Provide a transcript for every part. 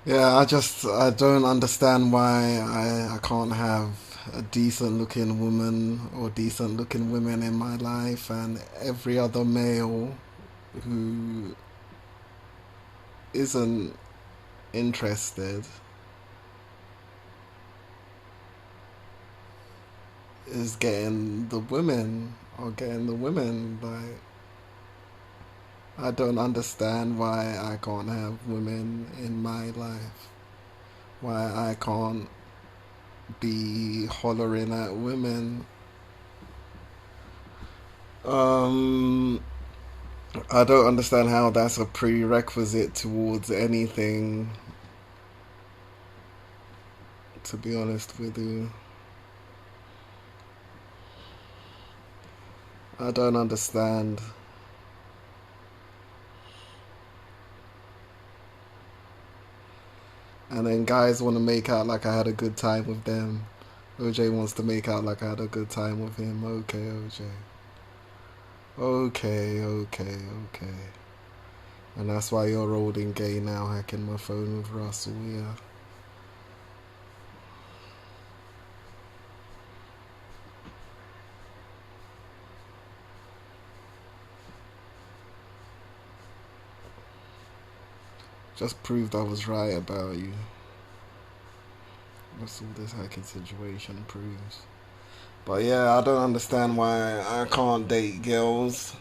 Yeah, I don't understand why I can't have a decent looking woman or decent looking women in my life, and every other male who isn't interested is getting the women or getting the women. Like, I don't understand why I can't have women in my life. Why I can't be hollering at women. Um, I don't understand how that's a prerequisite towards anything, to be honest with you. I don't understand. And then guys want to make out like I had a good time with them. OJ wants to make out like I had a good time with him. Okay, OJ. Okay, okay, okay. And that's why you're old and gay now, hacking my phone with Russell, yeah. Just proved I was right about you. That's all this hacking situation proves. But yeah, I don't understand why I can't date girls.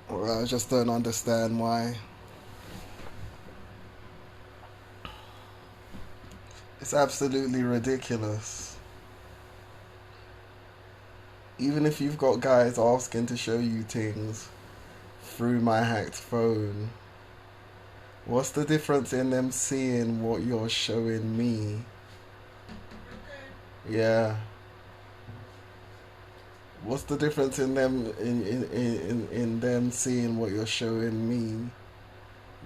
I just don't understand why. It's absolutely ridiculous. Even if you've got guys asking to show you things through my hacked phone, what's the difference in them seeing what you're showing me? Yeah. What's the difference in them in them seeing what you're showing me?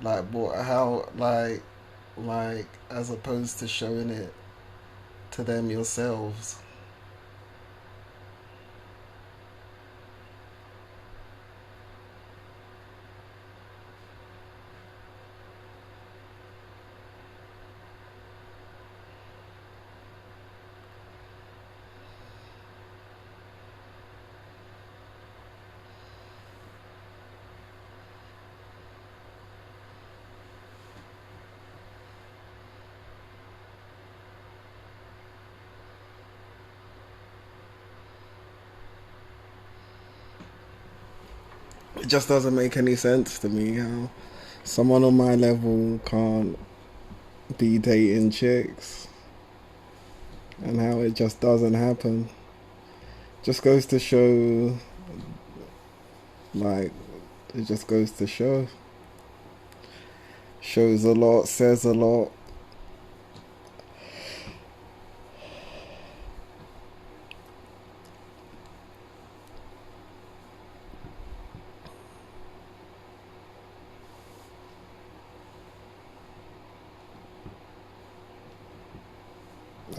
Like what how like as opposed to showing it to them yourselves. It just doesn't make any sense to me how someone on my level can't be dating chicks and how it just doesn't happen. Just goes to show, like, it just goes to show. Shows a lot, says a lot.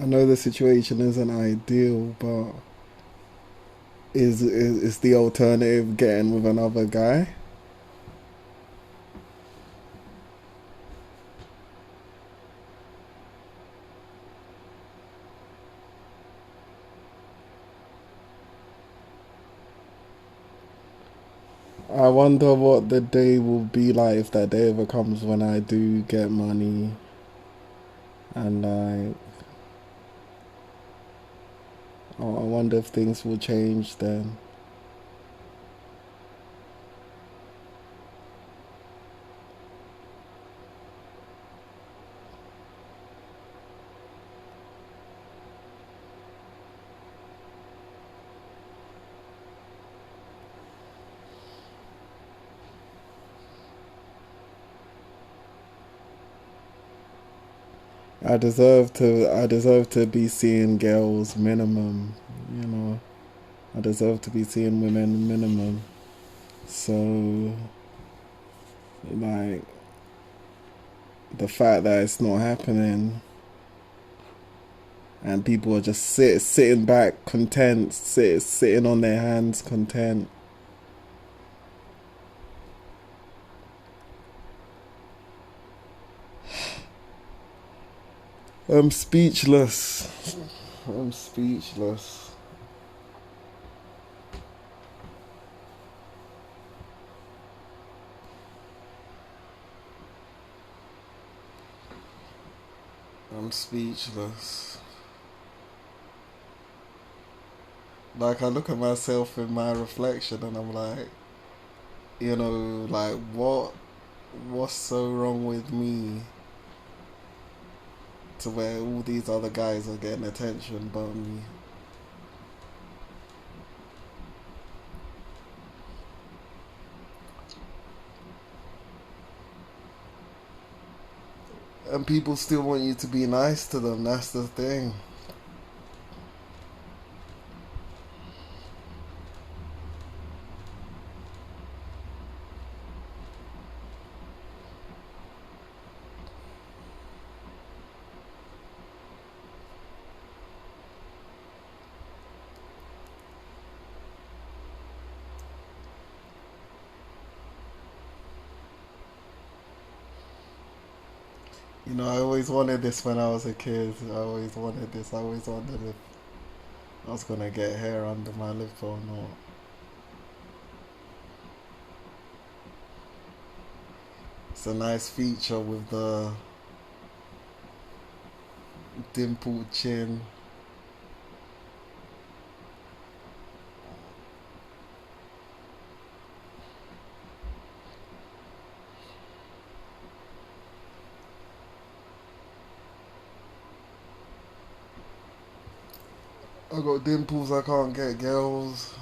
I know the situation isn't ideal, but is the alternative getting with another guy? I wonder what the day will be like if that day ever comes when I do get money and like I wonder if things will change then. I deserve to be seeing girls minimum, you know. I deserve to be seeing women minimum. So like the fact that it's not happening and people are just sitting back content, sitting on their hands content. I'm speechless. I'm speechless. I'm speechless. Like I look at myself in my reflection and I'm like, like what's so wrong with me to where all these other guys are getting attention but me. And people still want you to be nice to them, that's the thing. I always wanted this when I was a kid. I always wanted this. I always wondered if I was gonna get hair under my lip or not. It's a nice feature with the dimpled chin. I got dimples, I can't get girls.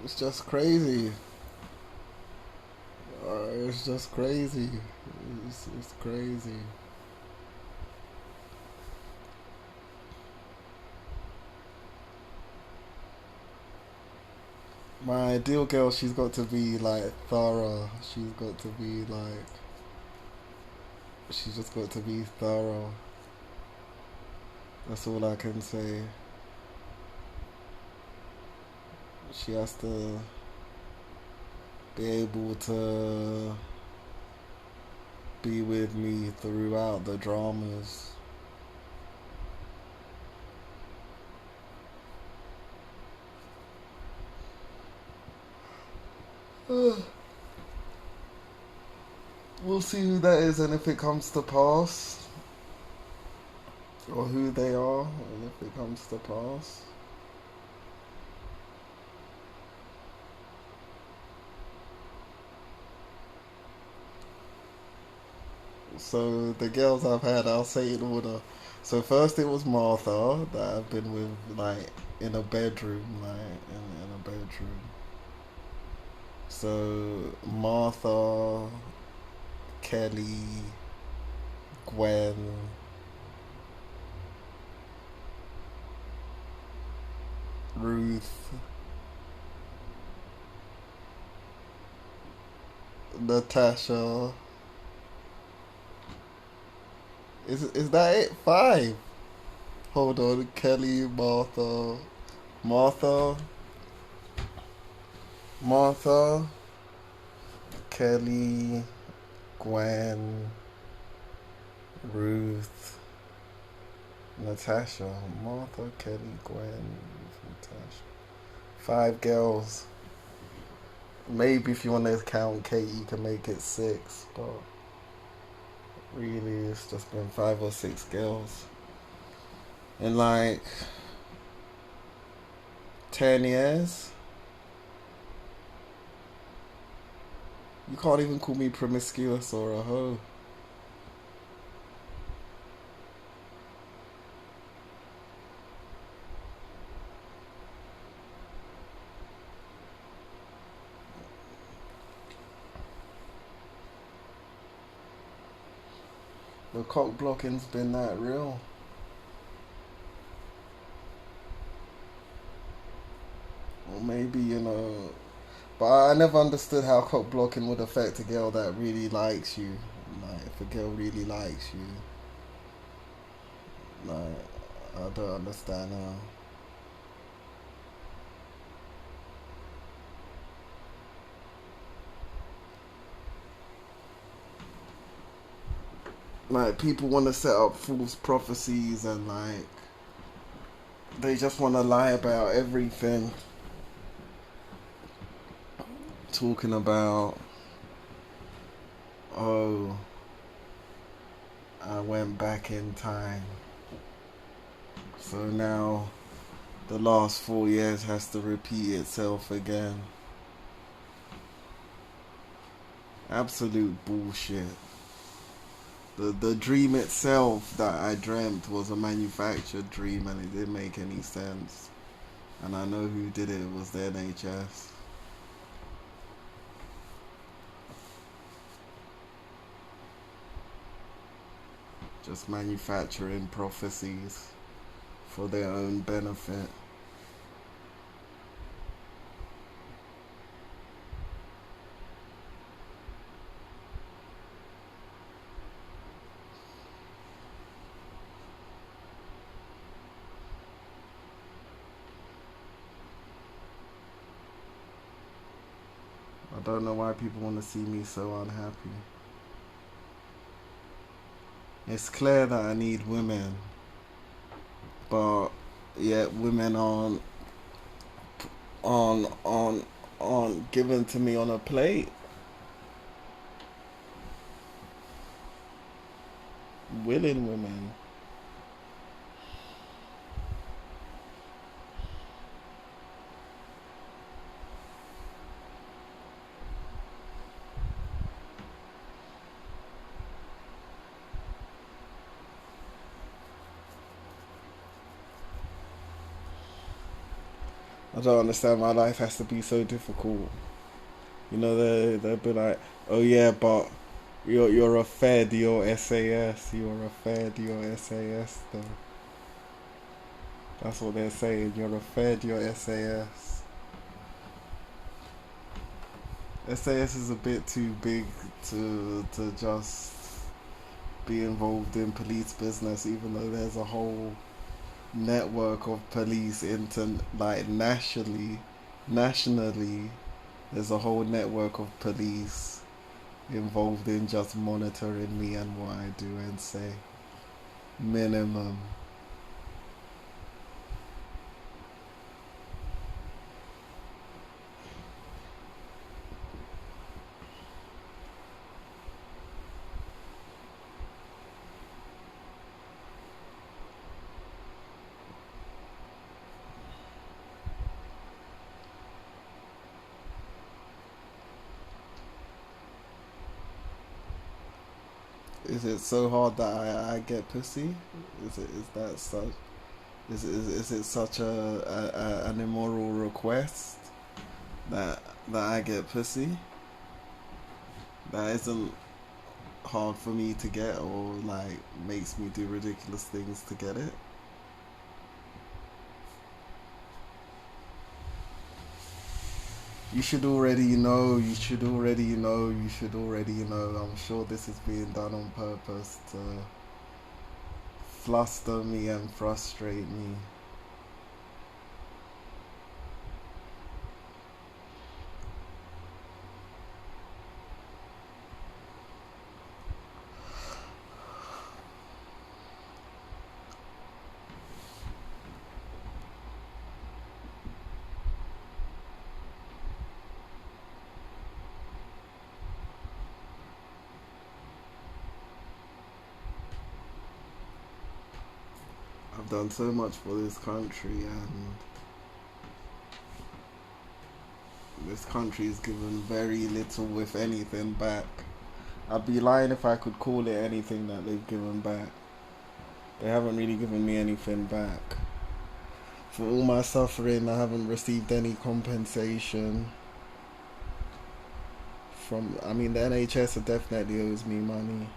It's just crazy. It's just crazy. It's crazy. My ideal girl, she's got to be like thorough. She's just got to be thorough. That's all I can say. She has to be able to be with me throughout the dramas. We'll see who that is and if it comes to pass, or who they are, and if it comes to pass. So the girls I've had, I'll say in order. So first it was Martha that I've been with, like in a bedroom, in a bedroom. So Martha, Kelly, Gwen, Ruth, Natasha. Is that it? Five. Hold on, Kelly, Martha, Martha, Kelly, Gwen, Ruth, Natasha. Martha, Kelly, Gwen, Ruth, Natasha. Five girls. Maybe if you want to count Kate, you can make it six, but really it's just been 5 or 6 girls in like 10 years. You can't even call me promiscuous or a hoe. The cock blocking's been that real. Or maybe, but I never understood how cock blocking would affect a girl that really likes you. Like, if a girl really likes you, like, I don't understand how. Like people want to set up false prophecies and like they just want to lie about everything. Talking about, oh, I went back in time. So now the last 4 years has to repeat itself again. Absolute bullshit. The dream itself that I dreamt was a manufactured dream and it didn't make any sense. And I know who did it, it was the NHS. Just manufacturing prophecies for their own benefit. I don't know why people want to see me so unhappy. It's clear that I need women, but yet women aren't given to me on a plate. Willing women. I don't understand why life has to be so difficult. You know, they'll be like, oh yeah, but you're a fed, you're SAS, you're a fed, you're SAS though. That's what they're saying, you're a fed, you're SAS. SAS is a bit too big to just be involved in police business, even though there's a whole network of police like nationally there's a whole network of police involved in just monitoring me and what I do and say. Minimum. Is it so hard that I get pussy? Is that such? Is it such an immoral request that I get pussy? That isn't hard for me to get, or like makes me do ridiculous things to get it. You should already know. You should already know. You should already know. I'm sure this is being done on purpose to fluster me and frustrate me. I've done so much for this country, and this country has given very little, if anything, back. I'd be lying if I could call it anything that they've given back. They haven't really given me anything back. For all my suffering, I haven't received any compensation from. I mean, the NHS definitely owes me money,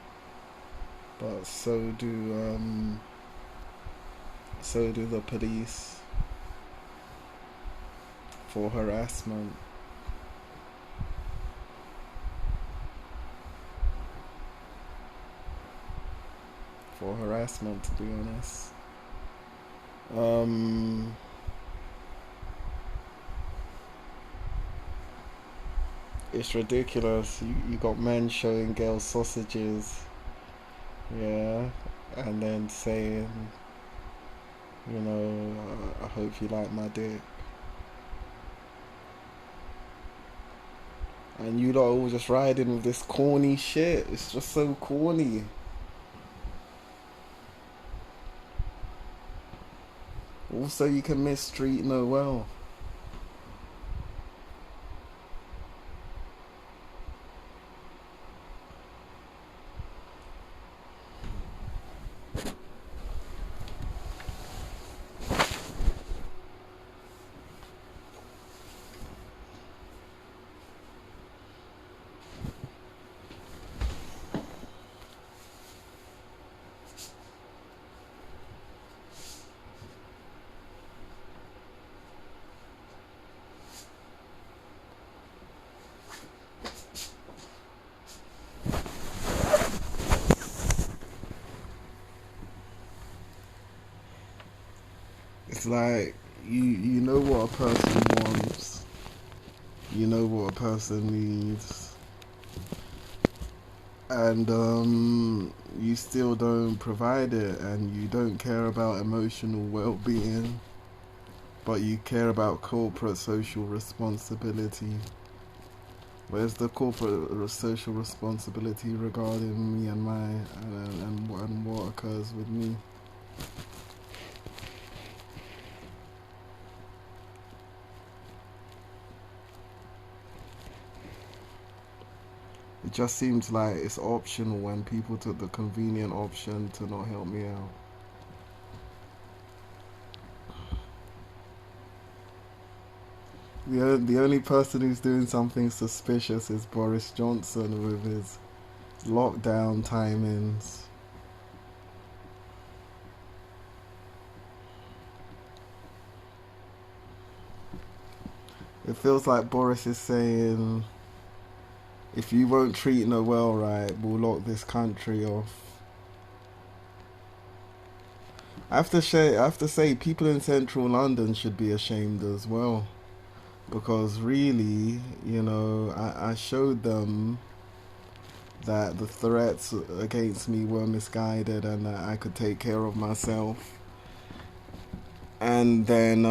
but so do the police for harassment. For harassment, to be honest. Um, it's ridiculous. You got men showing girls sausages yeah, and then saying, I hope you like my dick. And you lot all just riding with this corny shit. It's just so corny. Also, you can mistreat Noel. It's like you know what a person wants, you know what a person needs, and you still don't provide it, and you don't care about emotional well-being, but you care about corporate social responsibility. Where's the corporate social responsibility regarding me and my and what occurs with me? It just seems like it's optional when people took the convenient option to not help me out. The only person who's doing something suspicious is Boris Johnson with his lockdown timings. It feels like Boris is saying, if you won't treat Noel right, we'll lock this country off. I have to say, people in central London should be ashamed as well. Because really, I showed them that the threats against me were misguided and that I could take care of myself. And then,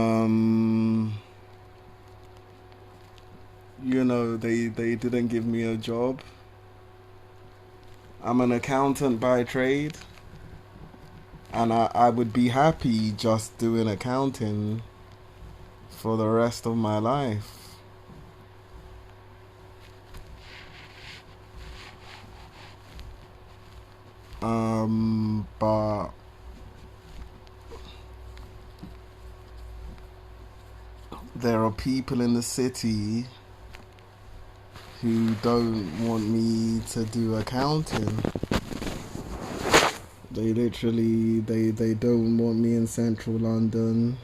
they didn't give me a job. I'm an accountant by trade, and I would be happy just doing accounting for the rest of my life. But there are people in the city who don't want me to do accounting. They don't want me in central London.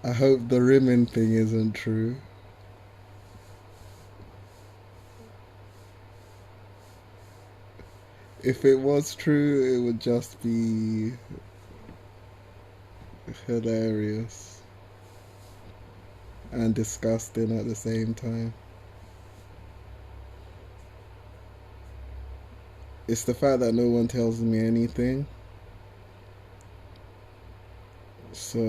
I hope the rimming thing isn't true. If it was true, it would just be hilarious and disgusting at the same time. It's the fact that no one tells me anything. So.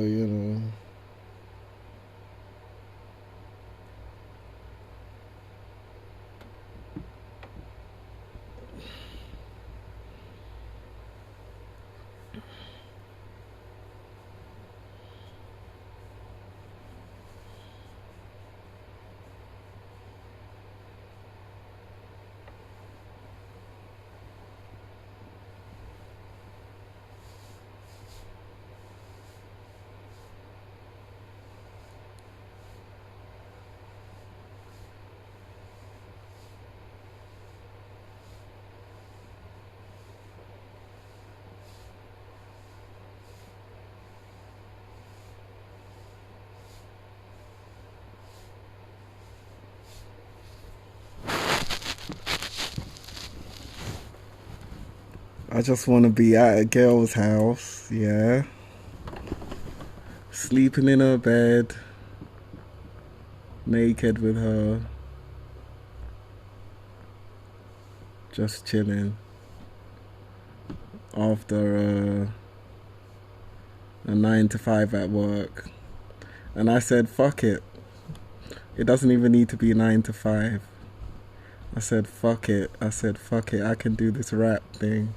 I just want to be at a girl's house, yeah, sleeping in her bed, naked with her, just chilling after a 9 to 5 at work. And I said, fuck it. It doesn't even need to be 9 to 5. I said, fuck it. I can do this rap thing.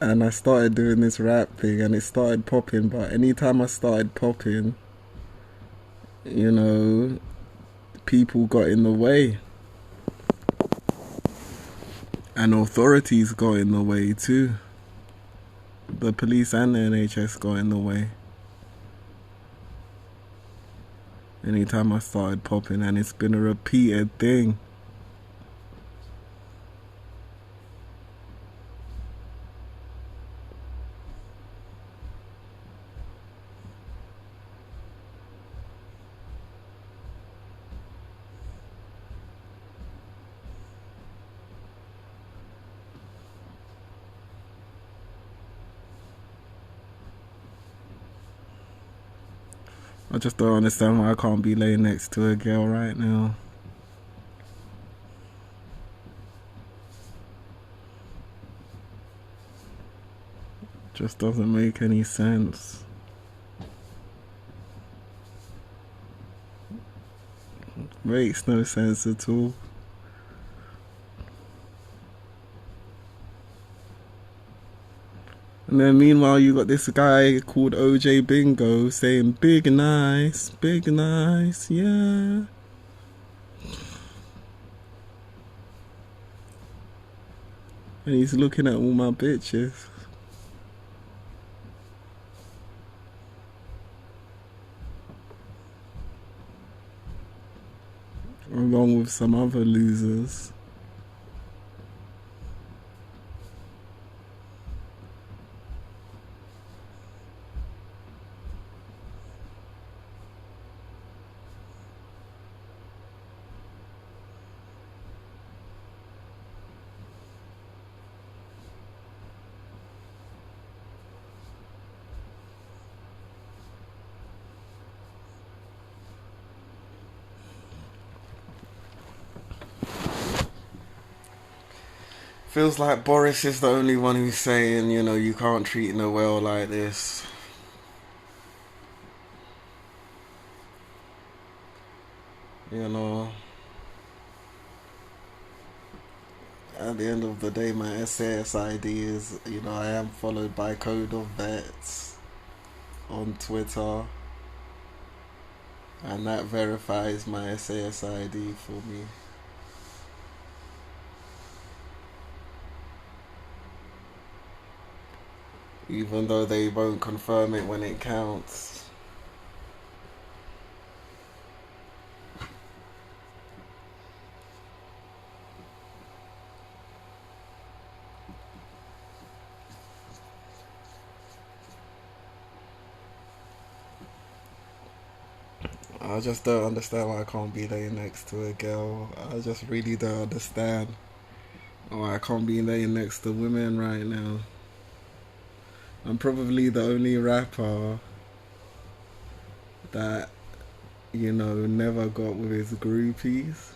And I started doing this rap thing and it started popping. But anytime I started popping, you know, people got in the way. And authorities got in the way too. The police and the NHS got in the way. Anytime I started popping, and it's been a repeated thing. I just don't understand why I can't be laying next to a girl right now. Just doesn't make any sense. Makes no sense at all. And then meanwhile you got this guy called OJ Bingo saying big nice, yeah. And he's looking at all my bitches. Along with some other losers. Feels like Boris is the only one who's saying, you know, you can't treat Noel like this. You know, at the end of the day, my SAS ID is, you know, I am followed by Code of Vets on Twitter. And that verifies my SAS ID for me. Even though they won't confirm it when it counts. I just don't understand why I can't be laying next to a girl. I just really don't understand why I can't be laying next to women right now. I'm probably the only rapper that, you know, never got with his groupies.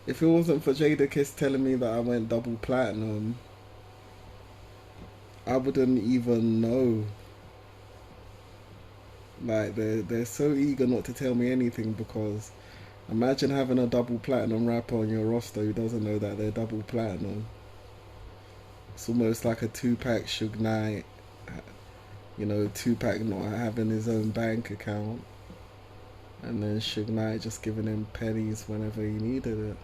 If it wasn't for Jadakiss telling me that I went double platinum, I wouldn't even know. Like, they're so eager not to tell me anything because imagine having a double platinum rapper on your roster who doesn't know that they're double platinum. It's almost like a Tupac Suge Knight, you know, Tupac not having his own bank account and then Suge Knight just giving him pennies whenever he needed it.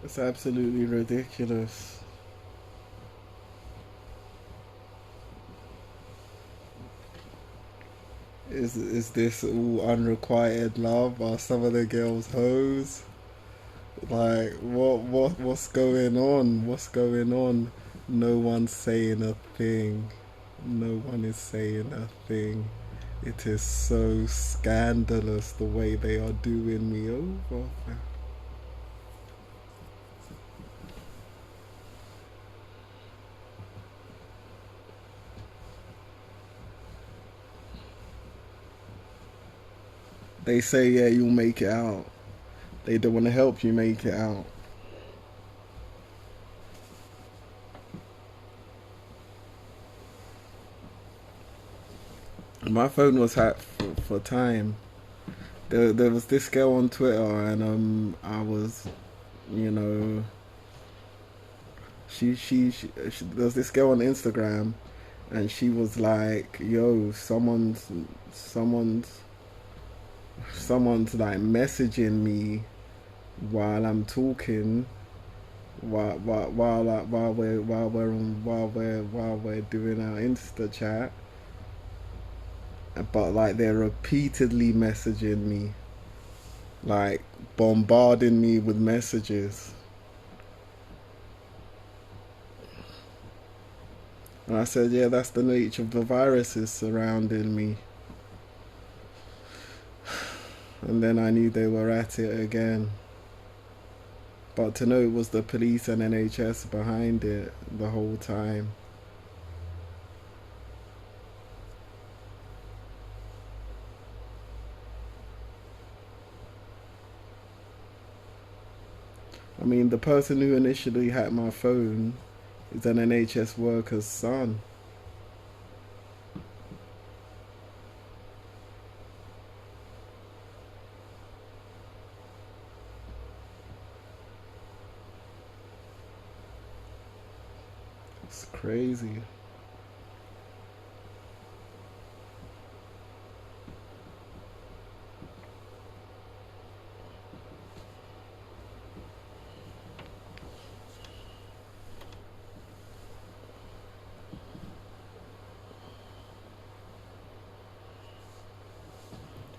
It's absolutely ridiculous. Is this all unrequited love? Are some of the girls hoes? Like what's going on? What's going on? No one's saying a thing. No one is saying a thing. It is so scandalous the way they are doing me over. They say, yeah, you'll make it out. They don't want to help you make it out. My phone was hacked for time. There was this girl on Twitter, and I was, you know, there was this girl on Instagram, and she was like, "Yo, someone's like messaging me while I'm talking, while we're doing our Insta chat, but like they're repeatedly messaging me, like bombarding me with messages." And I said, "Yeah, that's the nature of the viruses surrounding me." And then I knew they were at it again. But to know it was the police and NHS behind it the whole time. I mean, the person who initially hacked my phone is an NHS worker's son. It's crazy.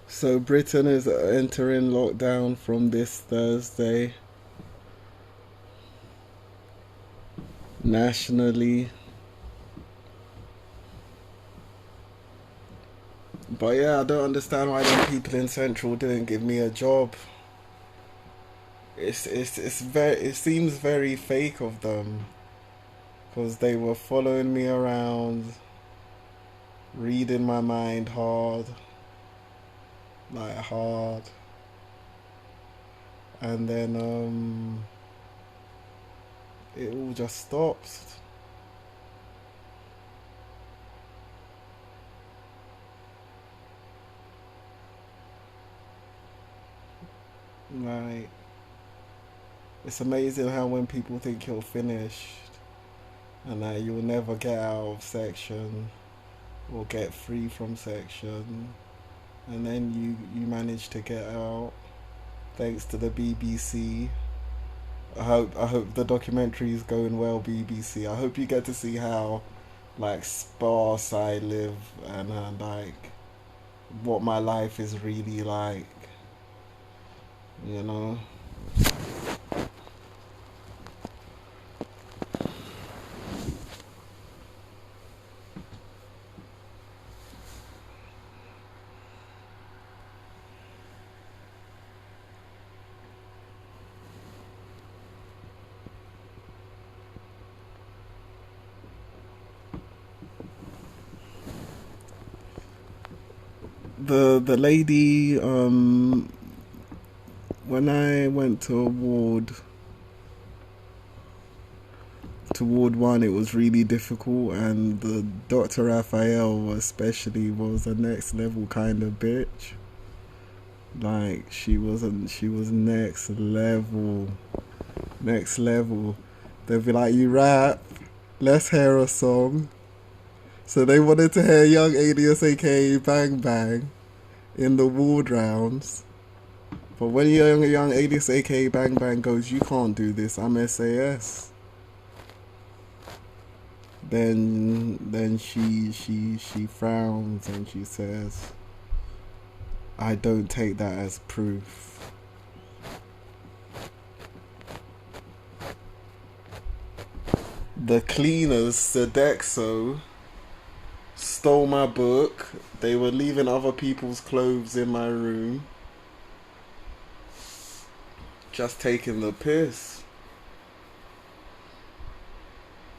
So Britain is entering lockdown from this Thursday. Nationally. But yeah, I don't understand why them people in Central didn't give me a job. It seems very fake of them, because they were following me around, reading my mind hard, like hard, and then it all just stops. Like, it's amazing how when people think you're finished and that you'll never get out of section or get free from section, and then you manage to get out thanks to the BBC. I hope the documentary is going well, BBC. I hope you get to see how like sparse I live, and like what my life is really like, you know. The lady, when I went to ward one, it was really difficult, and the Dr. Raphael especially was a next level kind of bitch. Like she was next level. They'd be like, "You rap, let's hear a song." So they wanted to hear Young Alias, aka Bang Bang, in the ward rounds. But when young Alias, aka Bang Bang, goes, "You can't do this, I'm SAS," then she frowns and she says, "I don't take that as proof." The cleaners, Sodexo, stole my book. They were leaving other people's clothes in my room. Just taking the piss.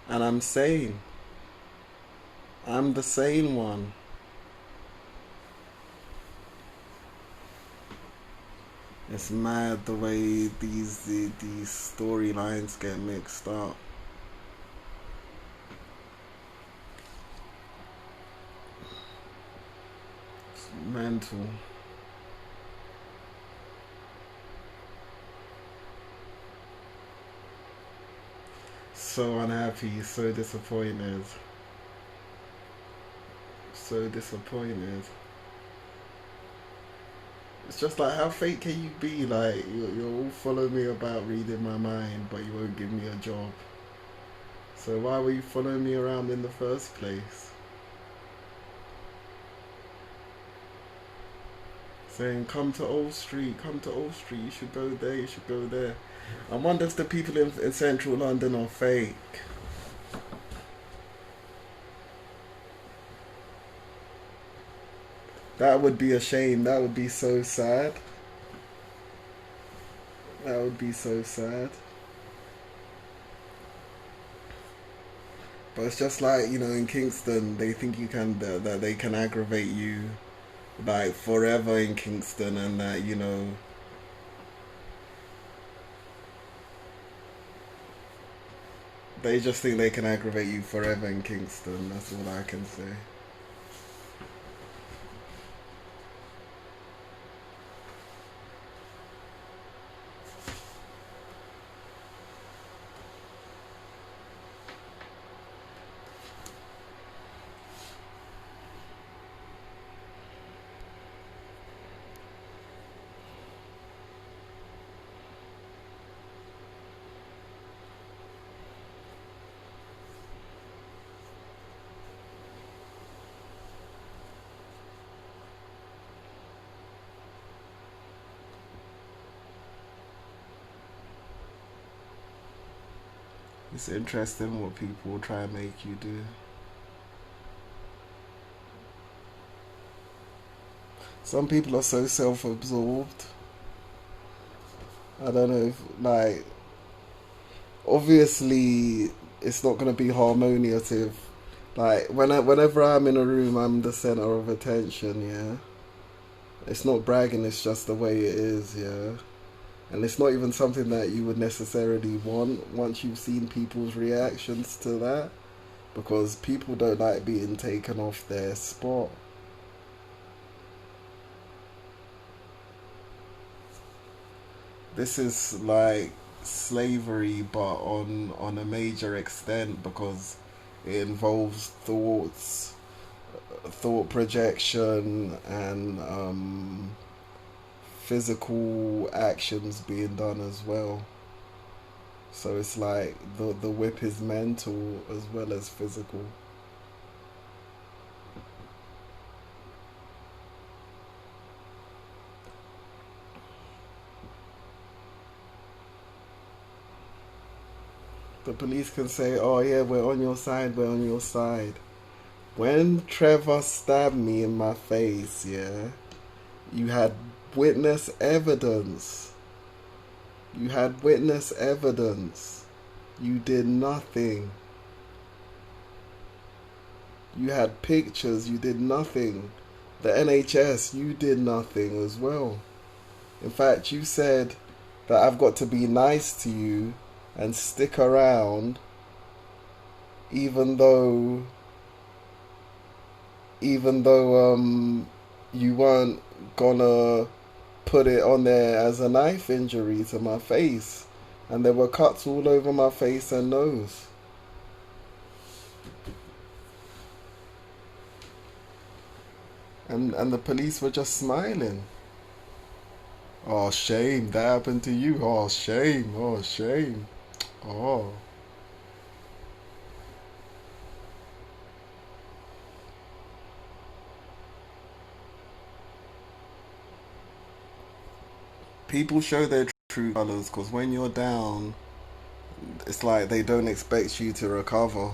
And I'm sane. I'm the sane one. It's mad the way these storylines get mixed up. It's mental. So unhappy, so disappointed. So disappointed. It's just like, how fake can you be? Like, you'll all follow me about reading my mind, but you won't give me a job. So why were you following me around in the first place? Saying, come to Old Street, you should go there, you should go there. I wonder if the people in central London are fake. That would be a shame. That would be so sad. That would be so sad. But it's just like, in Kingston, they think that they can aggravate you like forever in Kingston, and that, they just think they can aggravate you forever in Kingston. That's all I can say. It's interesting what people try and make you do. Some people are so self-absorbed. I don't know if, like, obviously it's not going to be harmonious if, like, whenever I'm in a room, I'm the center of attention, yeah. It's not bragging, it's just the way it is, yeah. And it's not even something that you would necessarily want once you've seen people's reactions to that, because people don't like being taken off their spot. This is like slavery, but on a major extent, because it involves thought projection, and physical actions being done as well. So it's like the whip is mental as well as physical. The police can say, "Oh yeah, we're on your side, we're on your side." When Trevor stabbed me in my face, yeah, you had witness evidence. You had witness evidence. You did nothing. You had pictures. You did nothing. The NHS, you did nothing as well. In fact, you said that I've got to be nice to you and stick around, even though you weren't gonna put it on there as a knife injury to my face, and there were cuts all over my face and nose. And the police were just smiling. Oh, shame, that happened to you. Oh, shame. Oh, shame. Oh. People show their true colors, because when you're down, It's like they don't expect you to recover,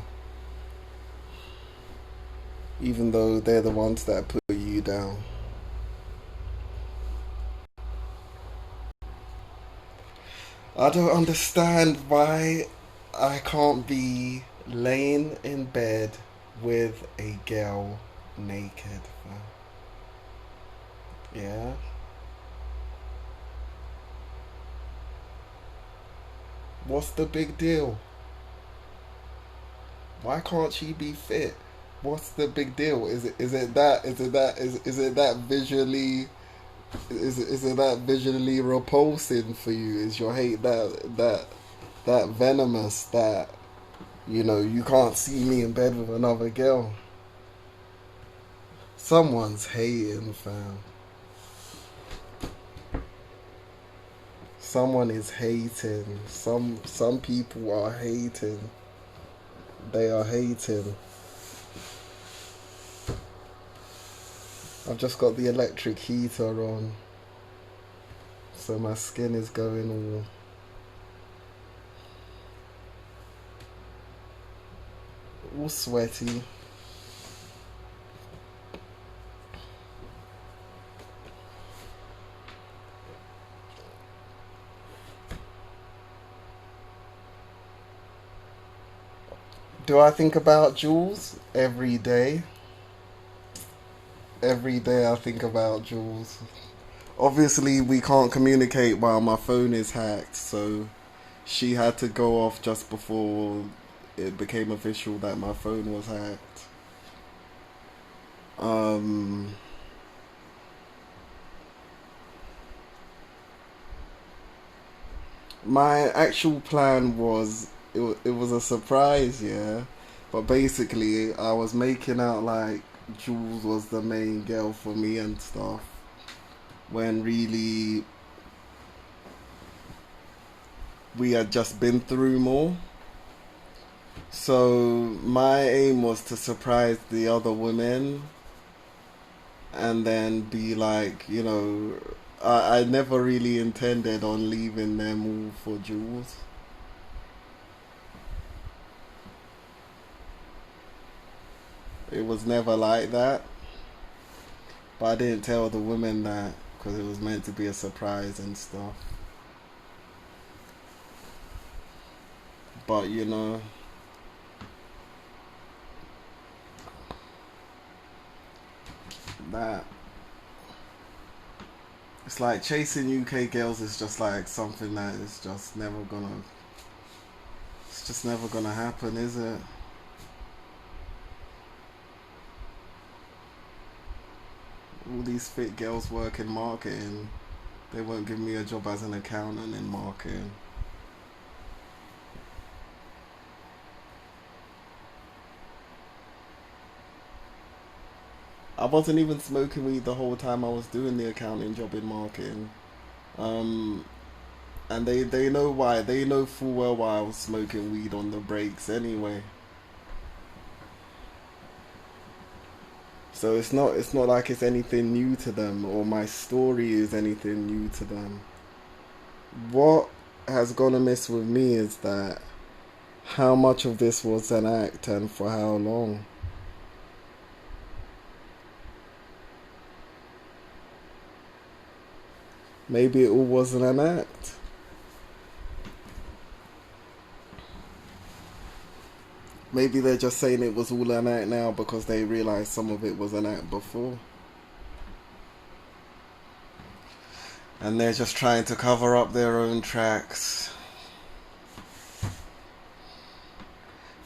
even though they're the ones that put you down. I don't understand why I can't be laying in bed with a girl naked. Yeah. What's the big deal? Why can't she be fit? What's the big deal? Is it that visually is it that visually repulsing for you? Is your hate that venomous that you can't see me in bed with another girl? Someone's hating, fam. Someone is hating. Some people are hating. They are hating. I've just got the electric heater on, so my skin is going all sweaty. Do I think about Jules every day? Every day I think about Jules. Obviously, we can't communicate while my phone is hacked, so she had to go off just before it became official that my phone was hacked. Um, my actual plan was it was a surprise, yeah. But basically, I was making out like Jules was the main girl for me and stuff, when really we had just been through more. So my aim was to surprise the other women and then be like, I never really intended on leaving them all for Jules. It was never like that. But I didn't tell the women that because it was meant to be a surprise and stuff. But that it's like chasing UK girls is just like something that is just never gonna. It's just never gonna happen, is it? All these fit girls work in marketing. They won't give me a job as an accountant in marketing. I wasn't even smoking weed the whole time I was doing the accounting job in marketing. Um, and they know why. They know full well why I was smoking weed on the breaks anyway. So it's not like it's anything new to them or my story is anything new to them. What has gone amiss with me is that how much of this was an act and for how long. Maybe it all wasn't an act. Maybe they're just saying it was all an act now because they realized some of it was an act before. And they're just trying to cover up their own tracks.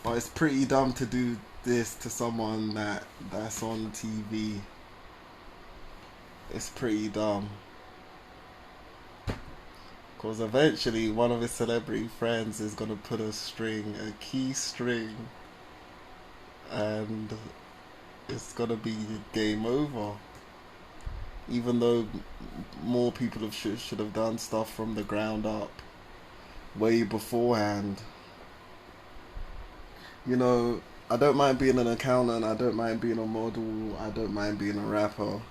But it's pretty dumb to do this to someone that's on TV. It's pretty dumb. Because eventually one of his celebrity friends is going to put a key string, and it's going to be game over. Even though more people should have done stuff from the ground up way beforehand. I don't mind being an accountant, I don't mind being a model, I don't mind being a rapper.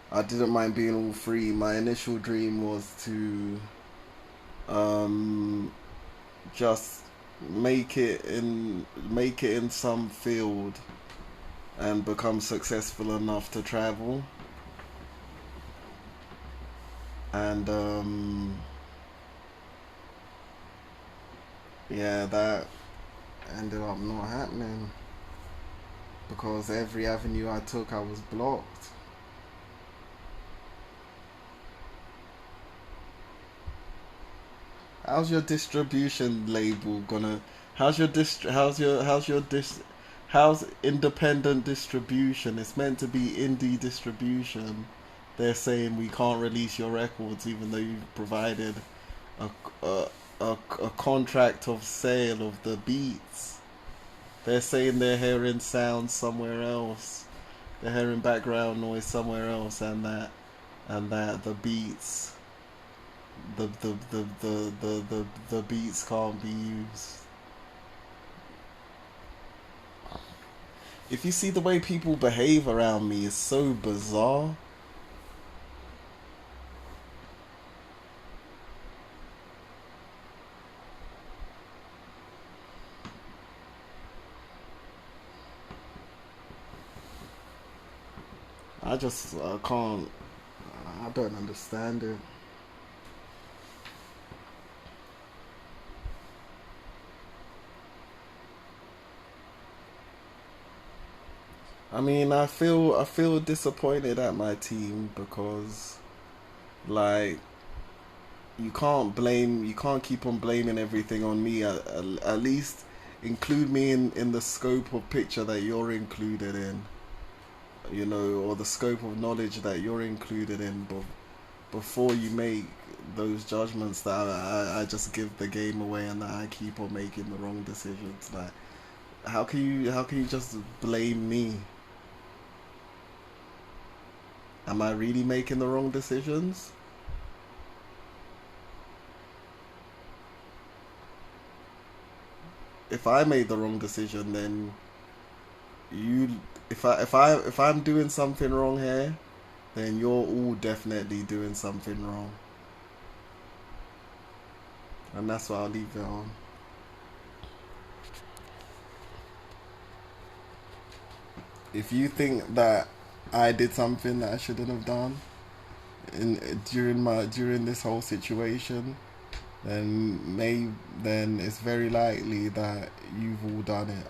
I didn't mind being all three. My initial dream was to um, just make it in some field and become successful enough to travel. And yeah, that ended up not happening because every avenue I took, I was blocked. How's your distribution label gonna? How's your how's independent distribution? It's meant to be indie distribution. They're saying we can't release your records even though you've provided a a, a contract of sale of the beats. They're saying they're hearing sounds somewhere else. They're hearing background noise somewhere else, and that the beats can't be used. If you see the way people behave around me, it's so bizarre. I can't. I don't understand it. I mean, I feel disappointed at my team because like you can't keep on blaming everything on me. At least include me in the scope of picture that you're included in, you know, or the scope of knowledge that you're included in. But before you make those judgments that I just give the game away and that I keep on making the wrong decisions, like how can you just blame me? Am I really making the wrong decisions? If I made the wrong decision, then you if I'm doing something wrong here, then you're all definitely doing something wrong, and that's what I'll leave it on. If you think that I did something that I shouldn't have done during this whole situation, then it's very likely that you've all done it.